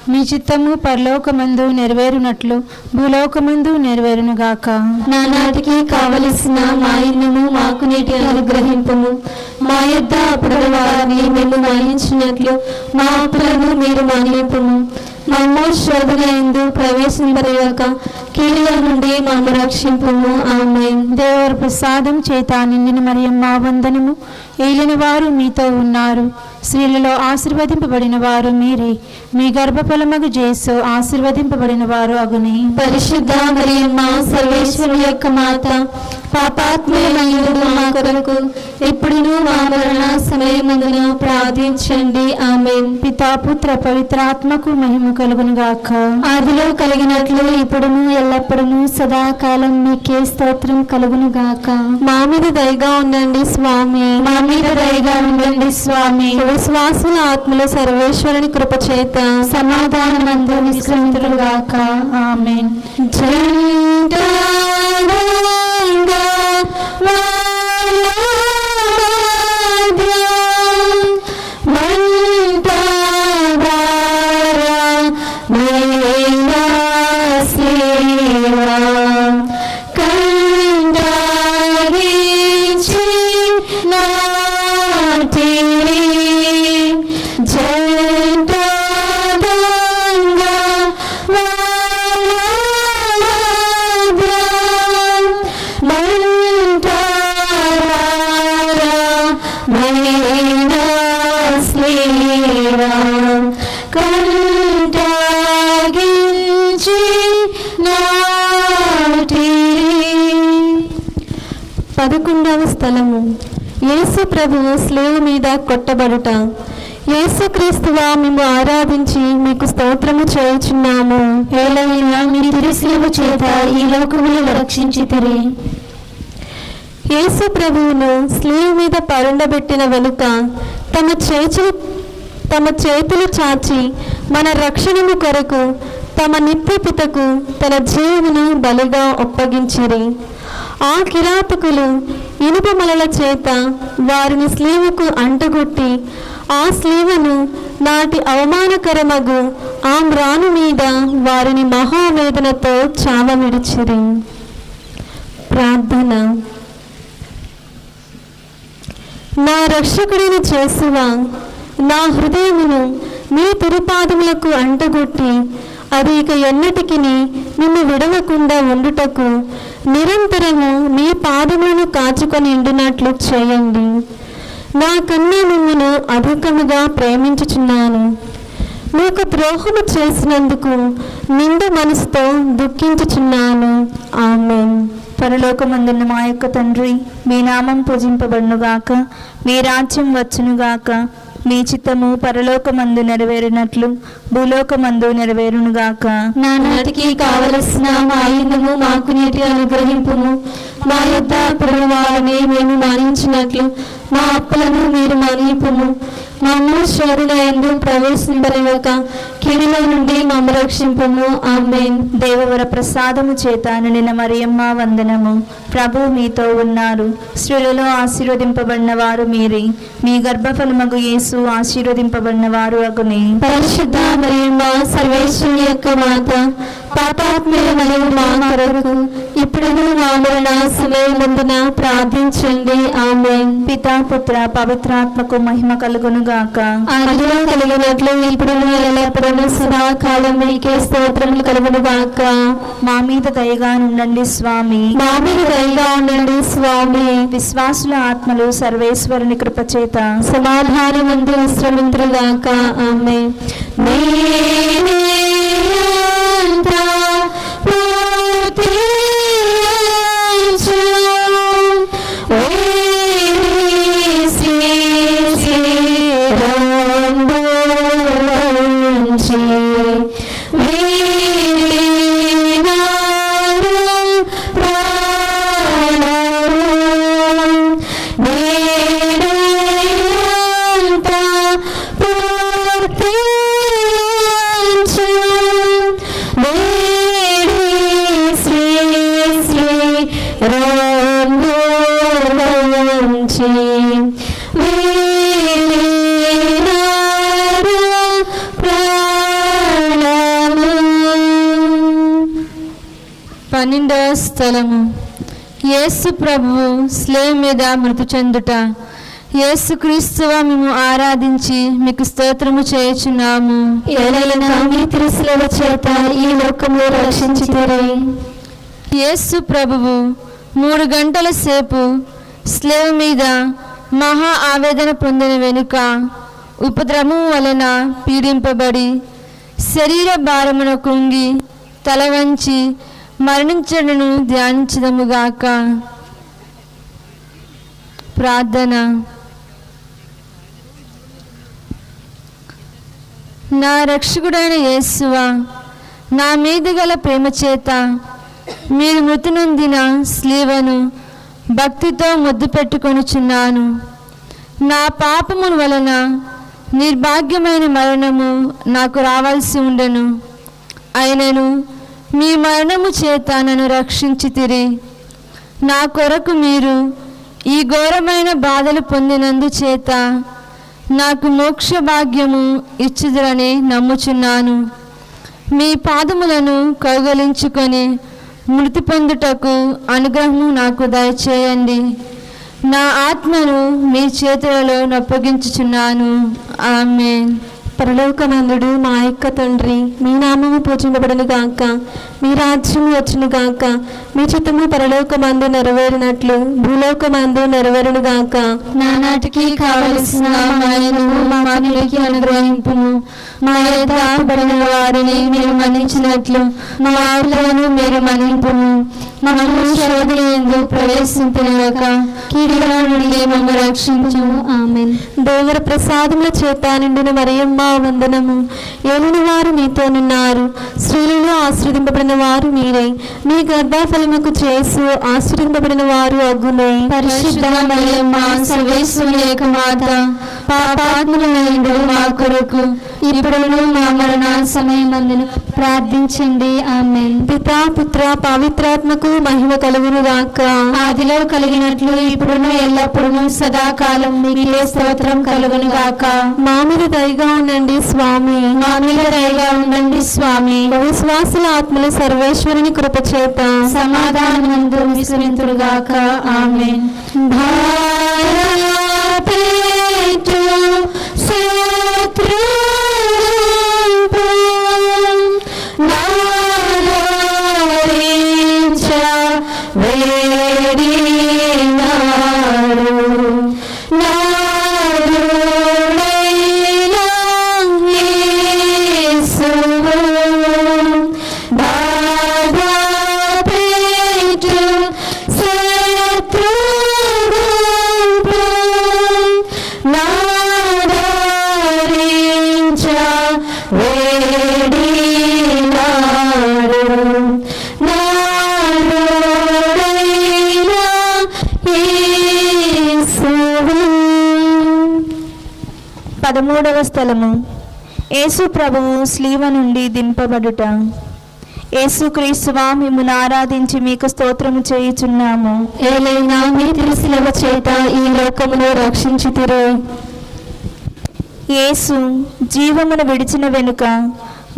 Speaker 3: మీ చిత్తము పరలోకమందు నెరవేరునట్లు భూలోకమందు నెరవేరునుగాక.
Speaker 5: నానాటికి కావలసిన మా ఇన్నము మాకు నేటి అనుగ్రహింపము. మా యొద్ద అప్పుడైన వారిని మేము మన్నించినట్లు మా అప్పులను మీరు మన్నింపుము. మమ్ము శోధన యందు ప్రవేశింపలేక కీడుల నుండి మమ్ము రక్షింపుము. ఆమేన్.
Speaker 3: దేవర ప్రసాదం చేత నిండిన మరియమ్మ వందనము. ఏలిన వారు మీతో ఉన్నారు, స్త్రీలలో ఆశీర్వదింపబడిన వారు మీరే. మీ గర్భఫలమగు యేసు ఆశీర్వదింపబడిన వారు అగుని.
Speaker 5: పరిశుద్ధ మరియమ్మ సర్వేశ్వరుని యొక్క మాత, పాపాత్మయులైన మా కొరకు ఇప్పుడును మా మరణ సమయమందున ప్రార్థించండి. ఆమేన్.
Speaker 3: పితా పుత్ర పవిత్రాత్మకు మహిమ కలుగును గాక.
Speaker 1: ఆదిలో కలిగినట్లు ఇప్పుడును ఎల్లప్పుడూ సదాకాలం మీకే స్తోత్రం కలుగును గాక.
Speaker 5: మా మీద దయగా ఉండండి స్వామి.
Speaker 3: మా మీద దయగా ఉండండి స్వామి.
Speaker 5: విశ్వాసుల ఆత్మల సర్వేశ్వరుని కృప చేత
Speaker 1: సమాధానమందు విశ్రమింతులు గాక.
Speaker 3: ఆమేన్.
Speaker 5: స్థలము. యేసు ప్రభువు స్లేవ మీద కొట్టబడుట. యేసుక్రీస్తువా మేము ఆరాధించి మీకు స్తోత్రము చేయుచున్నాము.
Speaker 1: ఏలైనా మీ తిరుసిలువ చేత ఈ లోకమును రక్షించితిరి.
Speaker 5: యేసు ప్రభువును స్లేవ మీద పరుండబెట్టిన వెనుక తమ చేతులు చాచి మన రక్షణము కొరకు తమ నిత్యపితకు తన జీవమును బలిగా ఒప్పగించిరి. ఆ కిరాతకులు ఇనుపమలల చేత వారిని స్లీవకు అంటగొట్టి ఆ స్లీవను నాటి అవమానకరమగు ఆ మ్రాను మీద వారిని మహావేదనతో చావమిడిచిరి. ప్రార్థన. నా రక్షకుడిని చేసువా, నా హృదయమును మీ తిరుపాదములకు అంటగొట్టి అది ఇక ఎన్నటికి నిన్ను విడవకుండా ఉండుటకు నిరంతరము మీ పాదములను కాచుకొని ఉండునట్లు చేయండి. నాకన్నా మిమ్మను అధికముగా ప్రేమించుచున్నాను. మీకు ద్రోహము చేసినందుకు నిండు మనసుతో దుఃఖించుచున్నాను. ఆమేన్.
Speaker 3: పరలోకమందున్న మా యొక్క తండ్రి, మీ నామం పూజింపబడునుగాక, మీ రాజ్యం వచ్చునుగాక, మీ చిత్తము పరలోకమందు నెరవేరినట్లు భూలోకమందు నెరవేరునుగాక.
Speaker 1: నానాటికి కావలసిన మా ఇన్నము మాకు నేటి అనుగ్రహింపుము. మా యొద్ద అప్పుడైన వారిని మేము మానించినట్లు మా అప్పులను మీరు మన్నింపుము. మమ్ము శోధన యందు ప్రవేశింపలేక కీడుల నుండి మమ్ము రక్షింపుము. ఆమేన్.
Speaker 3: దేవవర ప్రసాదము చేత నిండిన మరియమ్మ వందనము. ప్రభు మీతో ఉన్నారు, స్త్రీలలో ఆశీర్వదింపబడిన వారు మీరే. మీ గర్భఫలమగు యేసు ఆశీర్వదింపబడిన వారు అగుని.
Speaker 1: పరిశుద్ధ మరియమ్మ సర్వేశ్వరుని యొక్క మాత, పాపాత్మయులైన మా కొరకు ఇప్పుడును మా మరణ సమయమందున ప్రార్థించండి. ఆమేన్.
Speaker 3: పితా పుత్ర పవిత్రాత్మకు మహిమ కలుగునుగాక.
Speaker 1: ఆదిలో కలిగినట్లు ఇప్పుడును ఎల్లప్పుడూ సదాకాలం మీకే స్తోత్రములు కలుగునుగాక.
Speaker 3: మా మీద దయగా ఉండండి స్వామి.
Speaker 1: మా మీద దయగా ఉండండి స్వామి.
Speaker 3: విశ్వాసుల ఆత్మలు సర్వేశ్వరుని కృపచేత
Speaker 1: సమాధానమందు విశ్రమింతురుగాక. ఆమేన్.
Speaker 5: Thank you.
Speaker 4: 12వ స్థలము. యేసు ప్రభువు స్లేవ్ మీద మృతి చెందుట. యేసు క్రీస్తువా మేము ఆరాధించి మీకు స్తోత్రము చేయుచున్నాము.
Speaker 1: ఏలైనా మీ తిరుసుల చేత ఈ లోకము రక్షించితిరి.
Speaker 4: యేసు ప్రభువు 3 గంటల సేపు స్లేవ్ మీద మహా ఆవేదన పొందిన వెనుక ఉపద్రవము వలన పీడింపబడి శరీర భారమున కుంగి తల వంచి మరణించడను ధ్యానించదముగాక. ప్రార్థన. నా రక్షకుడైన యేసువా, నా మీద గల ప్రేమ చేత మీరు మృతి నొందిన స్లీవను భక్తితో ముద్దు పెట్టుకొనుచున్నాను. నా పాపముల వలన నిర్భాగ్యమైన మరణము నాకు రావాల్సి ఉండెను. అయినను మీ మరణము చేత నన్ను రక్షించితిరి. నా కొరకు మీరు ఈ ఘోరమైన బాధలు పొందినందు చేత నాకు మోక్ష భాగ్యము ఇచ్చుదురని నమ్ముచున్నాను. మీ పాదములను కౌగలించుకొని మృతి పొందుటకు అనుగ్రహము నాకు దయచేయండి. నా ఆత్మను మీ చేతులలో నప్పగించుచున్నాను. ఆమేన్.
Speaker 5: పరలోకమందుడు మా యొక్క తండ్రి, మీ నామము పూజింపబడును గాక, మీ రాజ్యం వచ్చును గాక, మీ చిత్తము పరలోకమందు నెరవేరినట్లు భూలోకమందు నెరవేరును గాక.
Speaker 1: నానాటికి కావలసిన మాయను మాకి అనుగ్రహింపుము. మా యొద్ద పడిన వారిని మీరు మన్నించినట్లు మా ఆవులను మీరు మన్నింపుము. మమ్మల్ని శోధనయందు ప్రవేశింపనివ్వక కీడుల నుండి మమ్మల్ని రక్షించుము. ఆమేన్.
Speaker 5: దేవర ప్రసాదముల చేత నిండిన మరియమ్మ వందనము. ఏలిన వారు మీతోనున్నారు, స్త్రీలలో ఆశీర్వదింపబడిన వారు మీరే. మీ గర్భఫలముకు చేసు ఆశీర్వదింపబడిన వారు అగ్గునే.
Speaker 1: పరిశుద్ధ మరియమ్మ సర్వేశ్వరి యొక్క మాత, పాపాత్ములైన మా కొరకు ఇప్పుడును మా మరణ సమయమందును ప్రార్థించండి. ఆమేన్.
Speaker 5: పితా పుత్ర పవిత్రాత్మకు మహిమ కలుగును గాక.
Speaker 1: ఆదిలో కలిగినట్లు ఇప్పుడును ఎల్లప్పుడూ సదాకాలం మీకే స్తోత్రం కలుగును గాక.
Speaker 5: మా మీద దయగా ఉండండి స్వామి.
Speaker 1: మా మీద దయగా ఉండండి స్వామి.
Speaker 5: విశ్వాసుల ఆత్మల సర్వేశ్వరుని కృప చేత
Speaker 1: సమాధానమందు విశ్రమింతుడు గాక. ఆమేన్.
Speaker 3: పదమూడవ స్థలము. యేసు ప్రభువు స్లీవ నుండి దింపబడుట. యేసుక్రీస్తువా మిమ్మును ఆరాధించి మీకు స్తోత్రము చేయుచున్నాము.
Speaker 1: ఏలైనా మీ తిరుసిలవ చేత ఈ లోకమును రక్షించితిరి.
Speaker 3: యేసు జీవమును విడిచిన వెనుక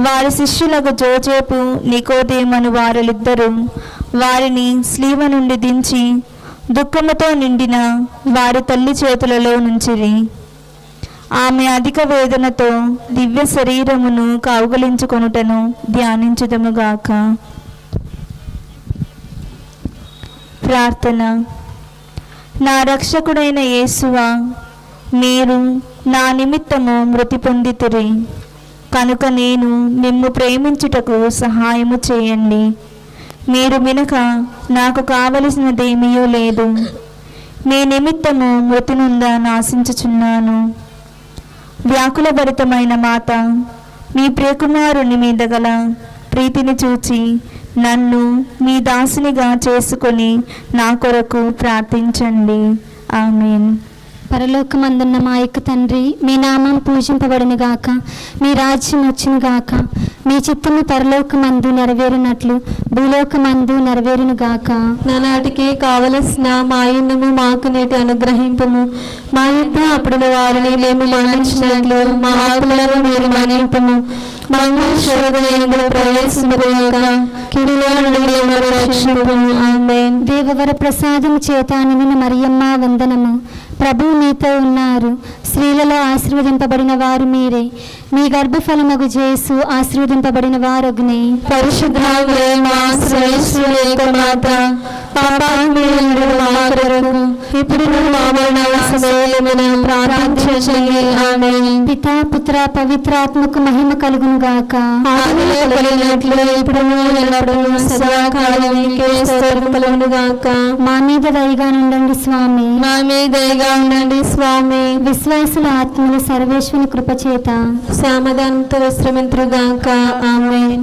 Speaker 3: వారి శిష్యులకు జోజేపు నికోదేమను వారిద్దరూ వారిని స్లీవ నుండి దించి దుఃఖముతో నిండిన వారి తల్లి చేతులలో నుంచిరి. ఆమె అధిక వేదనతో దివ్య శరీరమును కౌగలించుకొనుటను ధ్యానించుదముగాక. ప్రార్థన. నా రక్షకుడైన యేసువా, మీరు నా నిమిత్తము మృతి పొందితిరి కనుక నేను మిమ్ము ప్రేమించుటకు సహాయము చేయండి. మీరు వినక నాకు కావలసినదేమీయూ లేదు. మీ నిమిత్తము మృతి నుండి నాశించుచున్నాను. వ్యాకులభరితమైన మాత, మీ ప్రియకుమారుని మీద గల ప్రీతిని చూచి నన్ను మీ దాసునిగా చేసుకొని నా కొరకు ప్రార్థించండి. ఆమేన్.
Speaker 1: పరలోకమందున్న మా యొక్క తండ్రి, మీ నామం పూజింపబడును గాక, మీ రాజ్యం వచ్చును గాక, మీ చిత్తము పరలోకమందు నెరవేరినట్లు భూలోకమందు నెరవేరునుగాక.
Speaker 5: నానాటికి కావలసిన మా ఇన్నము మాకు నేటి అనుగ్రహింపము. మా యుద్ధ అప్పుడు వారిని మేము మన్నించినట్లు మా ఆకులను మీరు మన్నింపము. మమ్ము శోధనయందు ప్రవేశింపక కీడులో నుండి మమ్మల్ని రక్షింపము. ఆమేన్.
Speaker 1: దేవవర ప్రసాదము చేత నిన్ను మరియమ్మ వందనము. ప్రభువు మీతో ఉన్నారు. స్త్రీలలో ఆశీర్వదింపబడిన వారు మీరే. మీ గర్భఫలమగు యేసు ఆశీర్వదింపబడిన వారగునే.
Speaker 5: పరిశుద్ధ మా శ్రేష్ఠుని యొక్క మాత, పాపాత్ములైన మా కొరకు ఇప్పుడు మా మరణ సమయమున ప్రార్థించండి. ఆమేన్.
Speaker 1: పితా పుత్ర పవిత్రాత్మకు మహిమ కలుగును గాక.
Speaker 5: ఆదిలో కలిగినట్లు ఇప్పుడు ఎల్లప్పుడూ సదాకాలముకే స్తోత్రం కలుగును గాక.
Speaker 1: మా మీద దయగా నుండండి స్వామి.
Speaker 5: మా మీద దయగా ఉండండి స్వామి.
Speaker 1: విశ్వాసుల ఆత్మలు సర్వేశ్వని కృపచేత
Speaker 5: సమాధానంతో విశ్రమింతురుగాక. ఆమేన్.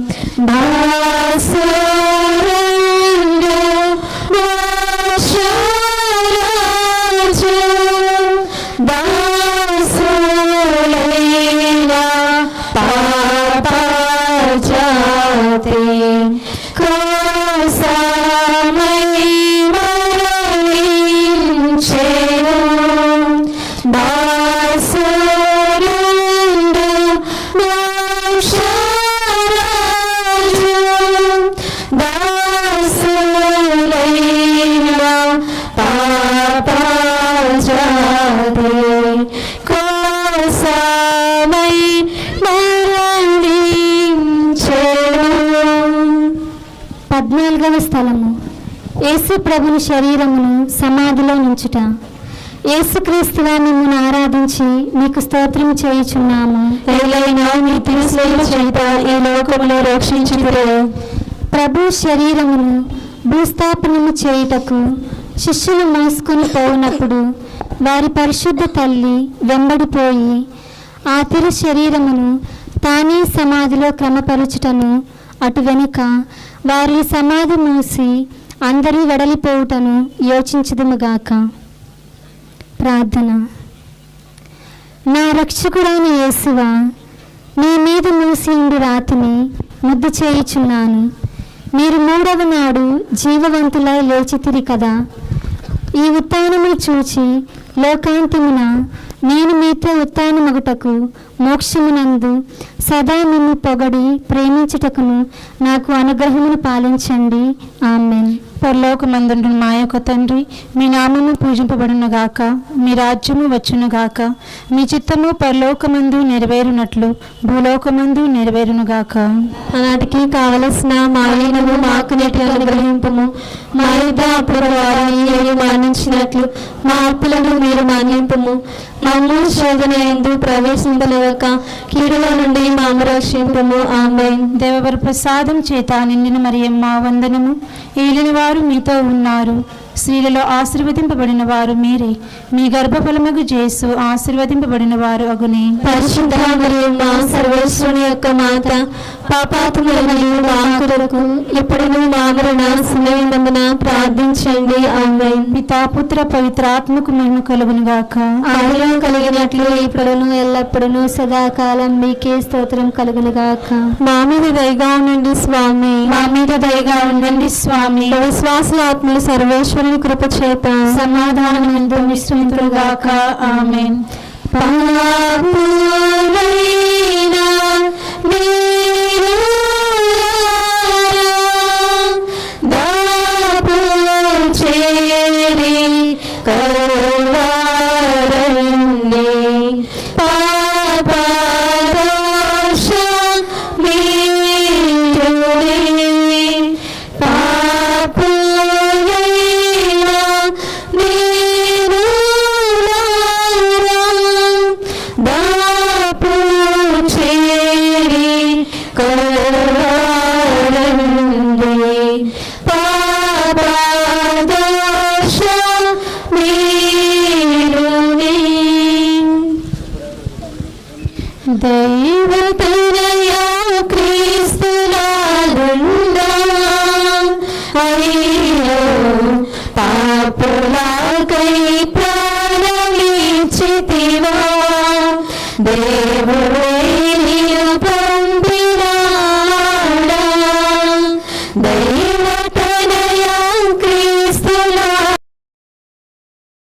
Speaker 1: స్థలము. యేసు ప్రభుని శరీరమును సమాధిలో నుంచుట. యేసుక్రీస్తుగా మిమ్మల్ని ఆరాధించి మీకు స్తోత్రం చేయుచున్నాము.
Speaker 5: మీ తిరుసేవ చేత ఈ లోకములో రక్షించుదురు.
Speaker 1: ప్రభు శరీరమును భూస్థాపనము చేయుటకు శిష్యులు మోసుకొని పోవునప్పుడు వారి పరిశుద్ధ తల్లి వెంబడిపోయి ఆ తిరు శరీరమును తానే సమాధిలో క్రమపరుచుటను, అటు వెనుక వారి సమాధి మూసి అందరూ వెడలిపోవుటను యోచించుదుముగాక. ప్రార్థన. నా రక్షకుడైన యేసువా, నీ మీద మూసి ఉండి రాతిని ముద్దు చేయుచున్నాను. మీరు 3వ నాడు జీవవంతులై లేచితిరి కదా. ఈ ఉత్థానమును చూచి లోకాంతమున నేను మీతో ఉత్థానమగుటకు మోక్షమునందు సదా నిన్ను పొగడి ప్రేమించుటకును నాకు అనుగ్రహమును పాలించండి. ఆమేన్.
Speaker 3: పరలోకమందుండు మా యొక్క తండ్రి, మీ నామము పూజింపబడునుగాక. మీ రాజ్యము వచ్చునుగాక. మీ చిత్తము పరలోకమందు నెరవేరునట్లు భూలోకమందు నెరవేరునుగాక.
Speaker 5: ఆనాటికి కావలసిన మా ఇన్నము మాకు నేటి అనుగ్రహింపము. మా యుద్ధ అప్పుడు వారిని మన్నించినట్లు మా అప్పులను మీరు మన్నింపము. మమ్ము శోధనయందు ప్రవేశింపలేక కీడులో నుండి మమ్ము రక్షింపము. ఆమేన్.
Speaker 3: దేవవర ప్రసాదం చేత నిండిన మరియమ్మ వందనము. ఏలిన వారు మీతో ఉన్నారు. స్త్రీలలో ఆశీర్వదింపబడిన వారు మీరే. మీ గర్భఫలమగు యేసు ఆశీర్వదింపబడిన వారు అగునే.
Speaker 5: పరిశుద్ధ మరియమ్మ సర్వేశ్వరుని యొక్క మాత, పాపాత్ములైన మా కొరకు ఇప్పుడును మా మరణ సమయమందున ప్రార్థించండి. ఆమేన్.
Speaker 3: పితా పుత్ర పవిత్రాత్మకు మహిమ కలుగునుగాక.
Speaker 5: ఆదిలో కలిగినట్లు
Speaker 1: ఇప్పుడును ఎల్లప్పుడును సదాకాలం మీకే స్తోత్రం కలుగునుగాక.
Speaker 5: మా మీద దయగా ఉండండి స్వామి.
Speaker 3: మా మీద దయగా ఉండండి స్వామి.
Speaker 5: విశ్వాసుల ఆత్మలు సర్వేశ్వరుని కృప చేత
Speaker 3: సమాధానమందు విశ్రమింతురుగాక. ఆమేన్.
Speaker 5: దైవతనయా క్రీస్తునాలుండా అయ్యో పాపులకై ప్రాణమిచ్చితివా దేవుడే నీవు